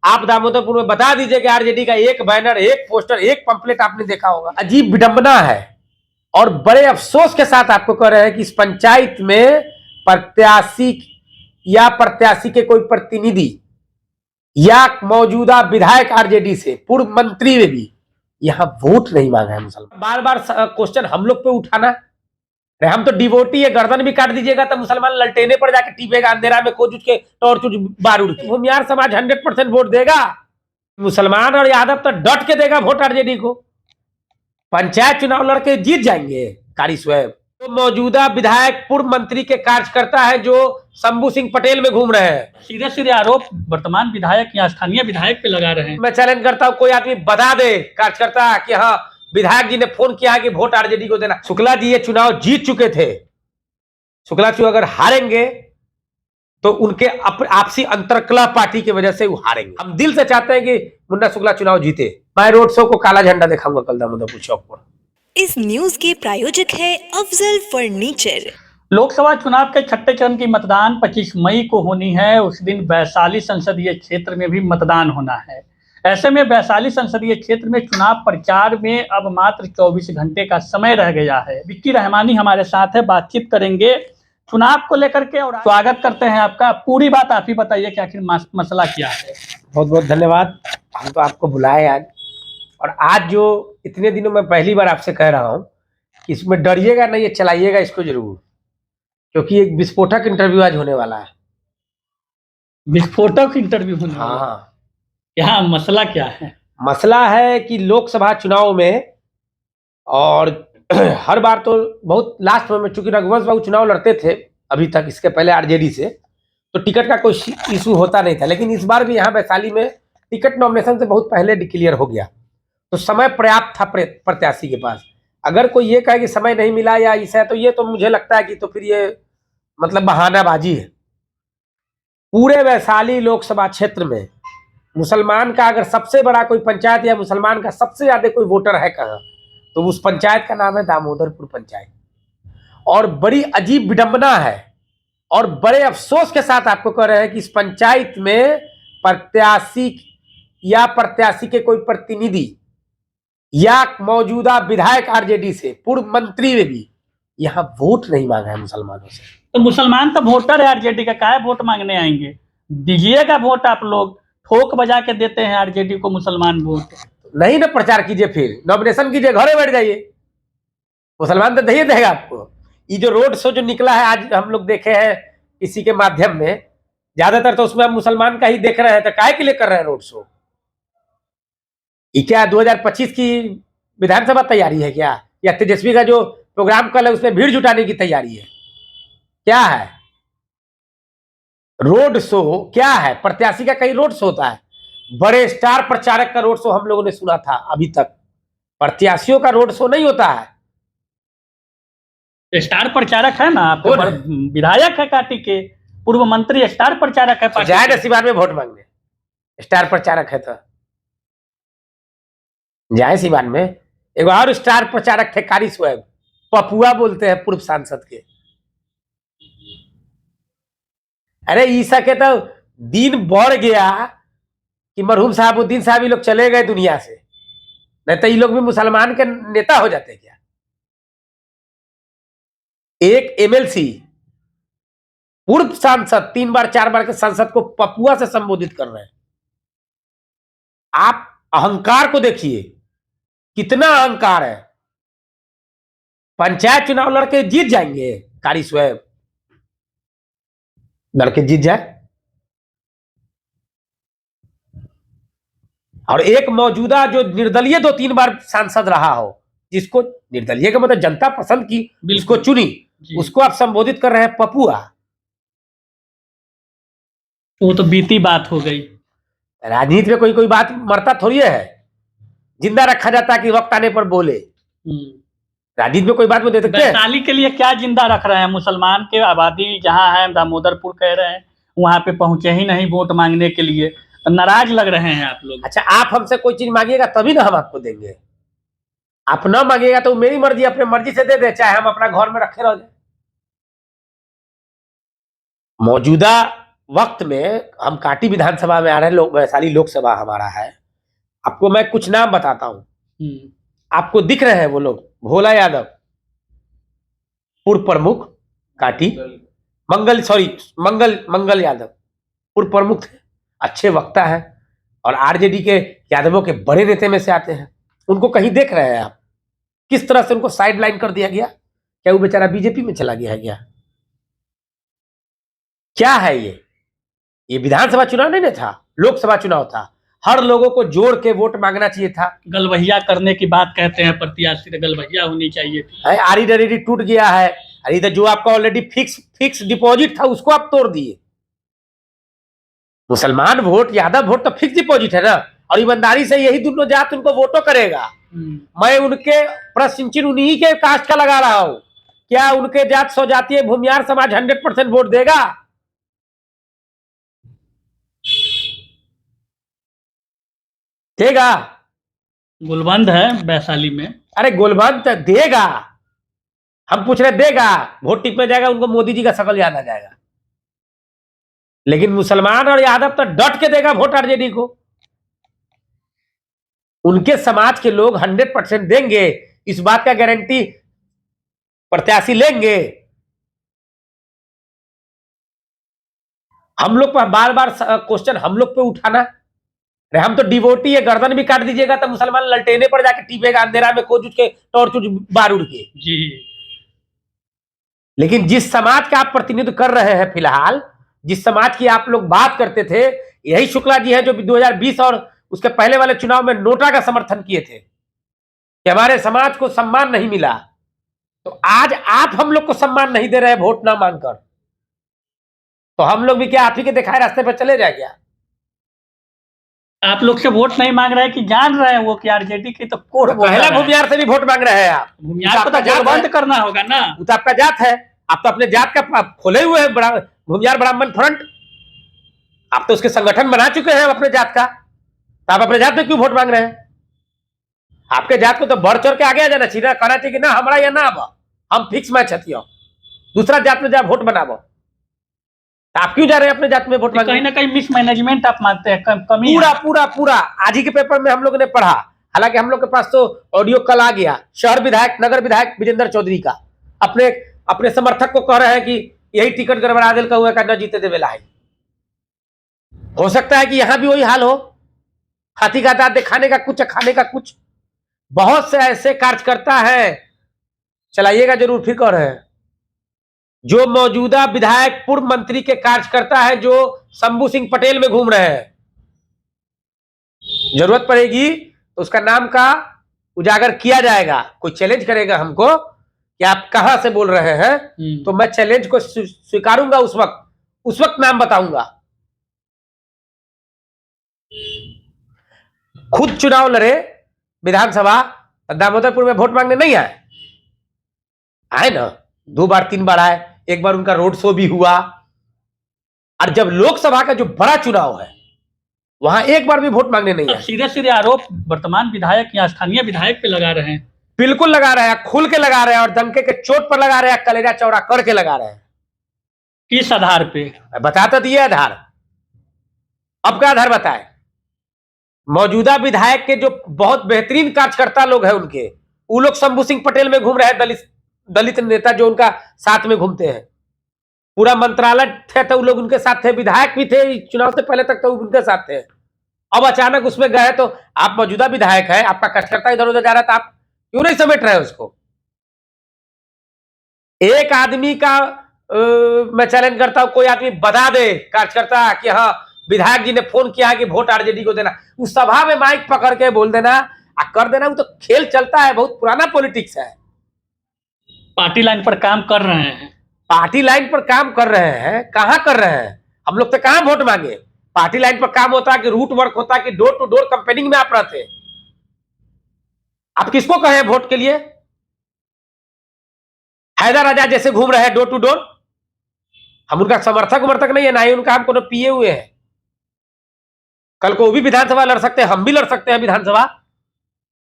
आप दामोदरपुर में बता दीजिए कि आरजेडी का एक बैनर, एक पोस्टर, एक पंपलेट आपने देखा होगा। अजीब विडंबना है और बड़े अफसोस के साथ आपको कह रहे हैं कि इस पंचायत में प्रत्याशी या प्रत्याशी के कोई प्रतिनिधि या मौजूदा विधायक आरजेडी से, पूर्व मंत्री में भी यहां वोट नहीं मांगा है मुसलमान। बार बार क्वेश्चन हम लोग पे उठाना, अरे हम तो डिवोटी है, गर्दन भी काट दीजिएगा तो मुसलमान ललटेने पर जाके टीपेगा अंधेरा में, खोज के टॉर्च बारूद की। भूमियार समाज 100% वोट देगा, मुसलमान और यादव तो डट के देगा वोट आरजेडी को। पंचायत चुनाव लड़के जीत जाएंगे कारी स्वयं। तो मौजूदा विधायक पूर्व मंत्री के कार्यकर्ता है जो शंभू सिंह पटेल में घूम रहे हैं। सीधे सीधे आरोप वर्तमान विधायक या स्थानीय विधायक पे लगा रहे हैं। मैं चैलेंज करता हूं, कोई आदमी बता दे कार्यकर्ता कि हाँ विधायक जी ने फोन किया है कि वोट आरजेडी को देना। शुक्ला जी ये चुनाव जीत चुके थे, शुक्ला जी अगर हारेंगे तो उनके आपसी अंतरकलह पार्टी की वजह से वो हारेंगे। हम दिल से चाहते हैं कि मुन्ना शुक्ला चुनाव जीते। मैं रोड शो को काला झंडा दिखाऊंगा कल दामोदरपुर चौक पर। इस न्यूज के प्रायोजक है अफजल फर्नीचर। लोकसभा चुनाव के छठे चरण की मतदान 25 मई को होनी है। उस दिन वैशाली संसदीय क्षेत्र में भी मतदान होना है। ऐसे में वैशाली संसदीय क्षेत्र में चुनाव प्रचार में अब मात्र 24 घंटे का समय रह गया है। विक्की रहमानी हमारे साथ है, बातचीत करेंगे चुनाव को लेकर के। और स्वागत करते हैं आपका। पूरी बात आप ही बताइए कि आखिर मसला क्या है। बहुत बहुत धन्यवाद, हम तो आपको बुलाए आज। और आज जो इतने दिनों में पहली बार आपसे कह रहा हूं कि इसमें डरिएगा नहीं, ये चलाइएगा इसको जरूर, क्योंकि एक विस्फोटक इंटरव्यू आज होने वाला है। विस्फोटक इंटरव्यू होने वाला? हाँ। क्या मसला क्या है? मसला है कि लोकसभा चुनाव में, और हर बार तो बहुत लास्ट में, चूंकि रघुवंश बाबू चुनाव लड़ते थे अभी तक, इसके पहले आरजेडी से, तो टिकट का कोई इशू होता नहीं था। लेकिन इस बार भी यहाँ वैशाली में टिकट नॉमिनेशन से बहुत पहले डिक्लेयर हो गया, तो समय पर्याप्त था प्रत्याशी के पास। अगर कोई ये कहे कि समय नहीं मिला या ऐसा है, तो ये तो मुझे लगता है कि तो फिर ये मतलब बहानाबाजी है। पूरे वैशाली लोकसभा क्षेत्र में मुसलमान का अगर सबसे बड़ा कोई पंचायत या मुसलमान का सबसे ज्यादा कोई वोटर है कहाँ, तो उस पंचायत का नाम है दामोदरपुर पंचायत। और बड़ी अजीब विडंबना है और बड़े अफसोस के साथ आपको कह रहे हैं कि इस पंचायत में प्रत्याशी या प्रत्याशी के कोई प्रतिनिधि या मौजूदा विधायक आरजेडी से, पूर्व मंत्री में भी यहां वोट नहीं मांगा है मुसलमानों से। तो मुसलमान तो वोटर है आरजेडी का, काहे वोट मांगने आएंगे? दीजिएगा वोट। आप लोग ठोक बजा के देते हैं आरजेडी को मुसलमान वोट। नहीं ना प्रचार कीजिए, फिर नॉमिनेशन कीजिए, घरे बैठ जाइए, मुसलमान तो नहीं देगा आपको। ये जो रोड शो जो निकला है आज हम लोग देखे हैं इसी के माध्यम में, ज्यादातर तो उसमें हम मुसलमान का ही देख रहे हैं। तो काहे के लिए कर रहे हैं रोड शो? ये क्या 2025 की विधानसभा तैयारी है क्या, या तेजस्वी का जो प्रोग्राम कल है उसमें भीड़ जुटाने की तैयारी है? क्या है रोड शो? क्या है? प्रत्याशी का कहीं रोड शो होता है? बड़े स्टार प्रचारक का रोड शो हम लोगों ने सुना था, अभी तक प्रत्याशियों का रोड शो नहीं होता है। स्टार प्रचारक है ना आपको, विधायक है काटी के, पूर्व मंत्री स्टार प्रचारक है। जाए ना सिवान में वोट मांगने, स्टार प्रचारक है तो जाए सिवान में। एक और स्टार प्रचारक थे कारी स्वयं, पपुआ बोलते हैं, पूर्व सांसद के। अरे ईसा के तो दिन बढ़ गया कि मरहूम साहबुद्दीन साहब ये लोग चले गए दुनिया से, नहीं तो ये लोग भी मुसलमान के नेता हो जाते क्या? एक एमएलसी पूर्व सांसद 3 बार 4 बार के सांसद को पपुआ से संबोधित कर रहे हैं। आप अहंकार को देखिए, कितना अहंकार है। पंचायत चुनाव लड़के जीत जाएंगे कारी स्वयं, लड़के जीत जाए। और एक मौजूदा जो निर्दलीय 2-3 बार सांसद रहा हो, जिसको निर्दलीय का मतलब जनता पसंद की, उसको चुनी, उसको आप संबोधित कर रहे हैं पपुआ। वो तो बीती बात हो गई। राजनीति में कोई कोई बात मरता थोड़ी है, जिंदा रखा जाता है कि वक्त आने पर बोले। राजनीति में कोई बात में दे सकते हैं? वैशाली के लिए क्या जिंदा रख रहे हैं? मुसलमान के आबादी जहां है, दामोदरपुर कह रहे हैं, वहां पे पहुंचे ही नहीं वोट मांगने के लिए, तो नाराज लग रहे हैं आप लोग। अच्छा, आप हमसे कोई चीज मांगिएगा तभी ना हम आपको देंगे। आप ना मांगिएगा तो मेरी मर्जी, अपने मर्जी से दे दे, चाहे हम अपना घर में रखे रह जाए। मौजूदा वक्त में हम काटी विधानसभा में आ रहे हैं, वैशाली लोकसभा हमारा है। आपको मैं कुछ नाम बताता हूं, आपको दिख रहे हैं वो लोग। भोला यादव पूर्व प्रमुख काटी, मंगल यादव पूर्व प्रमुख थे, अच्छे वक्ता है और आरजेडी के यादवों के बड़े नेता में से आते हैं। उनको कहीं देख रहे हैं आप किस तरह से उनको साइड लाइन कर दिया गया? क्या वो बेचारा बीजेपी में चला गया है क्या? क्या है ये विधानसभा चुनाव नहीं ना था, लोकसभा चुनाव था। हर लोगों को जोड़ के वोट मांगना चाहिए था। गलबहिया करने की बात कहते हैं, प्रत्याशी गलबहिया होनी चाहिए थी। आरी डरेडी टूट गया है। अरे इधर जो आपका ऑलरेडी फिक्स डिपॉजिट था उसको आप तोड़ दिए। मुसलमान वोट, यादव वोट तो फिक्स डिपॉजिट है ना, और ईमानदारी से यही दोनों जात उनको वोटो करेगा। मैं उनके प्रश्न चिन्ह उन्हीं के कास्ट का लगा रहा हूं। क्या उनके जात स्वजातीय भूमियार समाज 100% वोट देगा? देगा? गुलबंद है वैशाली में। अरे गोलबंद देगा, हम पूछ रहे देगा? वोट टिप में जाएगा, उनको मोदी जी का शकल याद आ जाएगा। लेकिन मुसलमान और यादव तो डट के देगा वोट आरजेडी को। उनके समाज के लोग 100% देंगे, इस बात का गारंटी प्रत्याशी लेंगे। हम लोग पर बार बार क्वेश्चन हम लोग पे उठाना, अरे हम तो डिवोटी है, गर्दन भी काट दीजिएगा तो मुसलमान ललटेने पर जाके टिपेगा अंधेरा में, खोज के टॉर्च बारूद के जी। लेकिन जिस समाज का आप प्रतिनिधित्व कर रहे हैं, फिलहाल जिस समाज की आप लोग बात करते थे, यही शुक्ला जी हैं जो 2020 और उसके पहले वाले चुनाव में नोटा का समर्थन किए थे कि हमारे समाज को सम्मान नहीं मिला। तो आज आप हम लोग को सम्मान नहीं दे रहे हैं वोट ना मांगकर, तो हम लोग भी क्या आप ही के दिखाए रास्ते पर चले जाए क्या? आप लोग से वोट नहीं मांग रहे हैं कि जान रहे हैं वो कि आरजेडी की तो कोर पहला भूमियार से भी वोट मांग रहे हैं आप। भूमियार को तो बंद करना होगा ना। वो तो आपका जात है, आप तो अपने जात का खोले हुए हैं भूमियार ब्राह्मण फ्रंट। आप तो उसके संगठन बना चुके हैं अपने जात का, तो आप अपने जात में क्यों वोट मांग रहे हैं? आपके जात को तो बढ़ चढ़ के आगे आ जाना चाहिए, कहना चाहिए कि ना हमारा या ना, अब हम फिक्स मैच हती हो, दूसरा जात में जा वोट बनाबो। आप क्यों जा रहे हैं अपने जात में वोट मांगने? कहीं ना कहीं मिसमैनेजमेंट आप मानते हैं, कमी पूरा आज ही के पेपर में हम लोगों ने पढ़ा। हालांकि हम लोग के पास तो ऑडियो कल आ गया, शहर विधायक, नगर विधायक विजेंद्र चौधरी का अपने समर्थक को कह रहे हैं कि यही टिकट गड़बड़ा दिल का हुआ का न जीते देवेला है। हो सकता है कि यहां भी वही हाल हो, हाथी का दांत दिखाने का कुछ, खाने का कुछ। बहुत से ऐसे कार्यकर्ता है, चलाइएगा जरूर, फिर कह रहे हैं, जो मौजूदा विधायक पूर्व मंत्री के कार्यकर्ता है, जो शंभू सिंह पटेल में घूम रहे हैं। जरूरत पड़ेगी तो उसका नाम का उजागर किया जाएगा। कोई चैलेंज करेगा हमको कि आप कहां से बोल रहे हैं, तो मैं चैलेंज को स्वीकारूंगा, उस वक्त नाम बताऊंगा। खुद चुनाव लड़े विधानसभा, दामोदरपुर में वोट मांगने नहीं आए ना, 2 बार 3 बार आए, एक बार उनका रोड शो भी हुआ। और जब लोकसभा का जो बड़ा चुनाव है, वहां एक बार भी वोट मांगने नहीं आए। सीधे सीधे आरोप वर्तमान विधायक या स्थानीय विधायक पे लगा रहे हैं। बिल्कुल लगा रहे हैं, खुल के लगा रहे हैं, और डंके के चोट पर लगा रहे हैं, कलेजा चौड़ा करके लगा रहे हैं। किस आधार पे बताता दिए आधार, अब क्या आधार बताए? मौजूदा विधायक के जो बहुत बेहतरीन कार्यकर्ता लोग हैं उनके, वो लोग शंभू सिंह पटेल में घूम रहे हैं, दलित नेता जो उनका साथ में घूमते हैं। पूरा मंत्रालय थे तो वो लोग उनके साथ थे, विधायक भी थे, चुनाव से पहले तक तो उनके साथ थे। अब अचानक उसमें गए तो आप मौजूदा विधायक है, आपका कार्यकर्ता इधर उधर जा रहा था, आप क्यों नहीं समेट रहे उसको? एक आदमी का मैं चैलेंज करता हूं, कोई आदमी बता दे कार्यकर्ता कि हाँ विधायक जी ने फोन किया है कि वोट आरजेडी को देना, उस सभा में माइक पकड़ के बोल देना कर देना। वो तो खेल चलता है, बहुत पुराना पॉलिटिक्स है। पार्टी लाइन पर काम कर रहे हैं, पार्टी लाइन पर काम कर रहे हैं, कहां कर रहे हैं? हम लोग तो कहां वोट मांगे? पार्टी लाइन पर काम होता है कि रूट वर्क होता है कि डोर टू डोर कंपेनिंग में आप रहते। आप किसको कहे वोट के लिए? हैदर राजा जैसे घूम रहे हैं डोर टू डोर। हम उनका समर्थक नहीं है, ना ही उनका हम कोनो पिए हुए हैं। कल को वो भी विधानसभा लड़ सकते हैं, हम भी लड़ सकते हैं विधानसभा।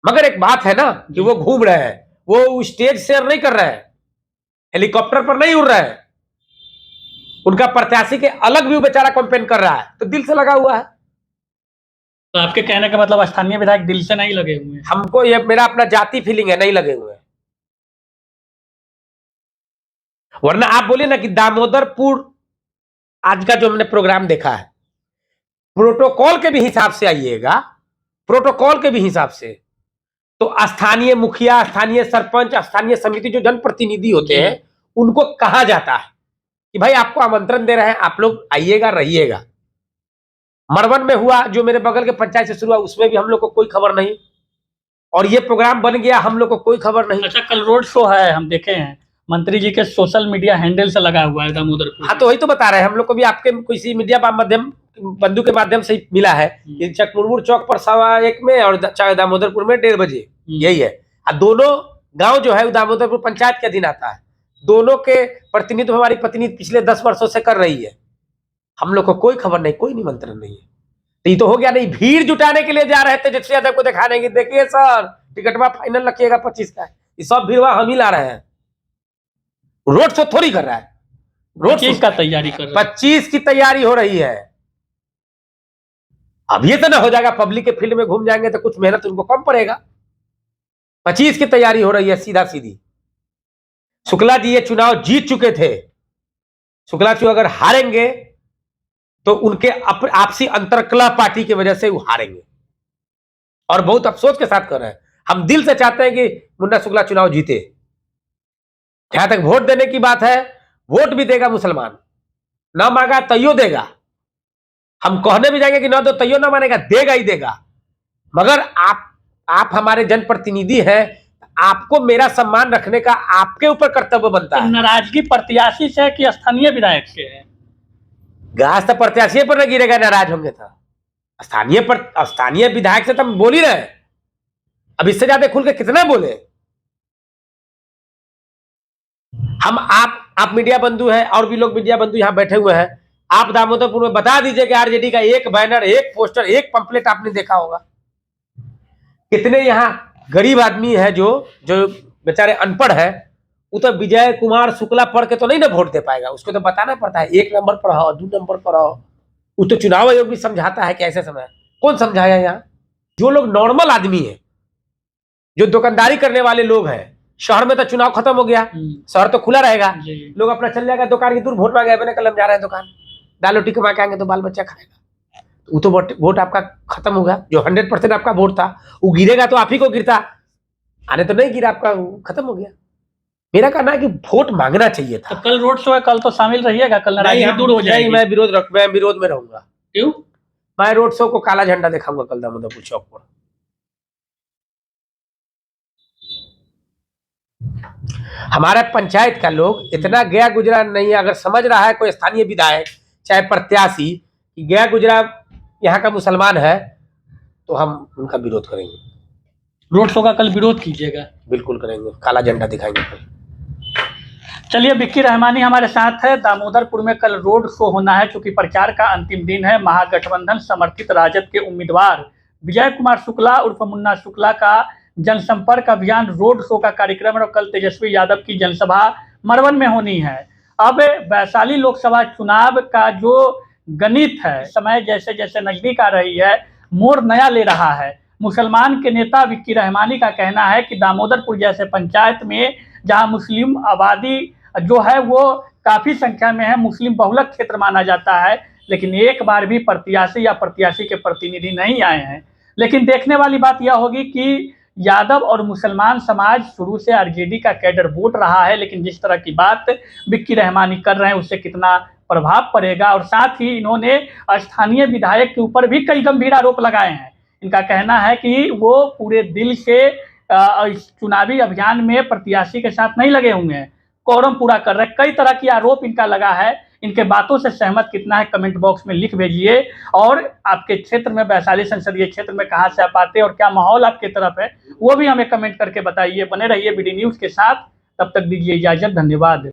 मगर एक बात है ना कि वो घूम रहे हैं, वो स्टेज शेयर नहीं कर रहे हैं, हेलीकॉप्टर पर नहीं उड़ रहे हैं। उनका प्रत्याशी के अलग भी वो बेचारा कैंपेन कर रहा है, तो दिल से लगा हुआ है। तो आपके कहने का मतलब स्थानीय विधायक दिल से नहीं लगे हुए हैं? हमको ये मेरा अपना जाति फीलिंग है, नहीं लगे हुए हैं। वरना आप बोले ना कि दामोदरपुर आज का जो हमने प्रोग्राम देखा है, प्रोटोकॉल के भी हिसाब से आइएगा, प्रोटोकॉल के भी हिसाब से, तो स्थानीय मुखिया, स्थानीय सरपंच, स्थानीय समिति जो जनप्रतिनिधि होते हैं, उनको कहा जाता है कि भाई आपको आमंत्रण दे रहे हैं, आप लोग आइएगा, रहिएगा। मरवन में हुआ जो मेरे बगल के पंचायत से शुरू हुआ, उसमें भी हम लोग को कोई खबर नहीं, और ये प्रोग्राम बन गया, हम लोग को कोई खबर नहीं। अच्छा, कल रोड शो है, हम देखे हैं, मंत्री जी के सोशल मीडिया हैंडल से लगा हुआ है दामोदरपुर। हाँ, तो वही तो बता रहे हैं, हम लोग को भी आपके किसी मीडिया माध्यम, बंधु के माध्यम से ही मिला है कि चकमुरमुर चौक पर 1:15 में और दामोदरपुर में 1:30 बजे, यही है। और दोनों गांव जो है दामोदरपुर पंचायत के अधीन आता है। दोनों के प्रतिनिधित्व हमारी पत्नी पिछले 10 वर्षों से कर रही है। हम लोग को कोई खबर नहीं, कोई निमंत्रण नहीं है। तो ये तो हो गया नहीं, भीड़ जुटाने के लिए जा रहे थे तेजस्वी यादव को दिखाने की, देखिए सर टिकटवा फाइनल रखिएगा 25 का, ये सब भीड़वा हम ही ला रहे हैं। रोड शो थोड़ी कर रहा है, रोड 25 का तैयारी कर रहे हैं। 25 की तैयारी हो रही है। अब ये तो ना हो जाएगा पब्लिक के फील्ड में घूम जाएंगे तो कुछ मेहनत उनको कम पड़ेगा। 25 की तैयारी हो रही है, सीधा सीधी। शुक्ला जी ये चुनाव जीत चुके थे, शुक्ला जी अगर हारेंगे तो उनके आपसी अंतरकलह पार्टी की वजह से वो हारेंगे, और बहुत अफसोस के साथ कर रहे हैं। हम दिल से चाहते हैं कि मुन्ना शुक्ला चुनाव जीते। जहां तक वोट देने की बात है, वोट भी देगा मुसलमान, ना मांगा तैयो देगा। हम कहने भी जाएंगे कि ना दो तैयो ना मानेगा, देगा ही देगा। मगर आप हमारे जनप्रतिनिधि हैं, आपको मेरा सम्मान रखने का आपके ऊपर कर्तव्य बनता है। नाराजगी प्रत्याशी से कि स्थानीय विधायक से है? घास तो प्रत्याशी पर न गिरेगा, नाराज होंगे तो स्थानीय विधायक से तो हम बोल ही रहे। अब इससे ज्यादा खुल के कितना बोले हम? आप मीडिया बंधु हैं, और भी लोग मीडिया बंधु यहाँ बैठे हुए हैं। आप दामोदरपुर में बता दीजिए कि आरजेडी का एक बैनर, एक पोस्टर, एक पंपलेट आपने देखा होगा? कितने यहाँ गरीब आदमी है जो बेचारे अनपढ़ है, वो तो विजय कुमार शुक्ला पढ़ के तो नहीं ना वोट दे पाएगा, उसको तो बताना पड़ता है 1 नंबर पर आओ, 2 नंबर पर आओ। वो तो चुनाव आयोग भी समझाता है कि ऐसे समय। कौन समझाया यहाँ? जो लोग नॉर्मल आदमी है, जो दुकानदारी करने वाले लोग हैं, शहर में तो चुनाव खत्म हो गया, शहर तो खुला रहेगा, लोग अपना चल जाएगा दुकान की दूर, वोट मांगे, मैंने कल हम जा रहे हैं दुकान, दाल रोटी कमा के आएंगे तो बाल बच्चा खाएगा। वो तो वोट आपका खत्म होगा। जो 100% आपका वोट था वो गिरेगा तो आप ही को गिरता, आने तो नहीं गिरा, आपका खत्म हो गया। मेरा कहना है कि वोट मांगना चाहिए था। तो कल रोड शो है, कल तो शामिल रहिएगा, कल नाराजगी दूर हो जाएगी। मैं विरोध में रहूंगा। क्यों? मैं रोड शो को काला झंडा दिखाऊंगा कल दामोदरपुर चौक पर। हमारे पंचायत का लोग इतना गया गुजरा नहीं है। अगर समझ रहा है कोई स्थानीय विधायक चाहे प्रत्याशी कि गया गुजरा यहाँ का मुसलमान है, तो हम उनका विरोध करेंगे। रोड शो का कल विरोध कीजिएगा। बिल्कुल करेंगे, काला झंडा दिखाएंगे कल। चलिए, विक्की रहमानी हमारे साथ है। दामोदरपुर में कल रोड शो होना है, क्योंकि प्रचार का अंतिम दिन है। महागठबंधन समर्थित राजद के उम्मीदवार विजय कुमार शुक्ला उर्फ मुन्ना शुक्ला का जनसंपर्क अभियान रोड शो का कार्यक्रम है, और कल तेजस्वी यादव की जनसभा मरवन में होनी है। अब वैशाली लोकसभा चुनाव का जो गणित है, समय जैसे जैसे नजदीक आ रही है, मोड़ नया ले रहा है। मुसलमान के नेता विक्की रहमानी का कहना है कि दामोदरपुर जैसे पंचायत में, जहां मुस्लिम आबादी जो है वो काफ़ी संख्या में है, मुस्लिम बहुलक क्षेत्र माना जाता है, लेकिन एक बार भी प्रत्याशी या प्रत्याशी के प्रतिनिधि नहीं आए हैं। लेकिन देखने वाली बात यह होगी कि यादव और मुसलमान समाज शुरू से आरजेडी का कैडर वोट रहा है, लेकिन जिस तरह की बात विक्की रहमानी कर रहे हैं उससे कितना प्रभाव पड़ेगा। और साथ ही इन्होंने स्थानीय विधायक के ऊपर भी कई गंभीर आरोप लगाए हैं। इनका कहना है कि वो पूरे दिल से इस चुनावी अभियान में प्रत्याशी के साथ नहीं लगे हुए हैं, कोरम पूरा कर रहे हैं। कई तरह की आरोप इनका लगा है। इनके बातों से सहमत कितना है कमेंट बॉक्स में लिख भेजिए। और आपके क्षेत्र में, वैशाली संसदीय क्षेत्र में कहाँ से आप आते हैं और क्या माहौल आपके तरफ है, वो भी हमें कमेंट करके बताइए। बने रहिए BD न्यूज़ के साथ, तब तक दीजिए इजाजत, धन्यवाद।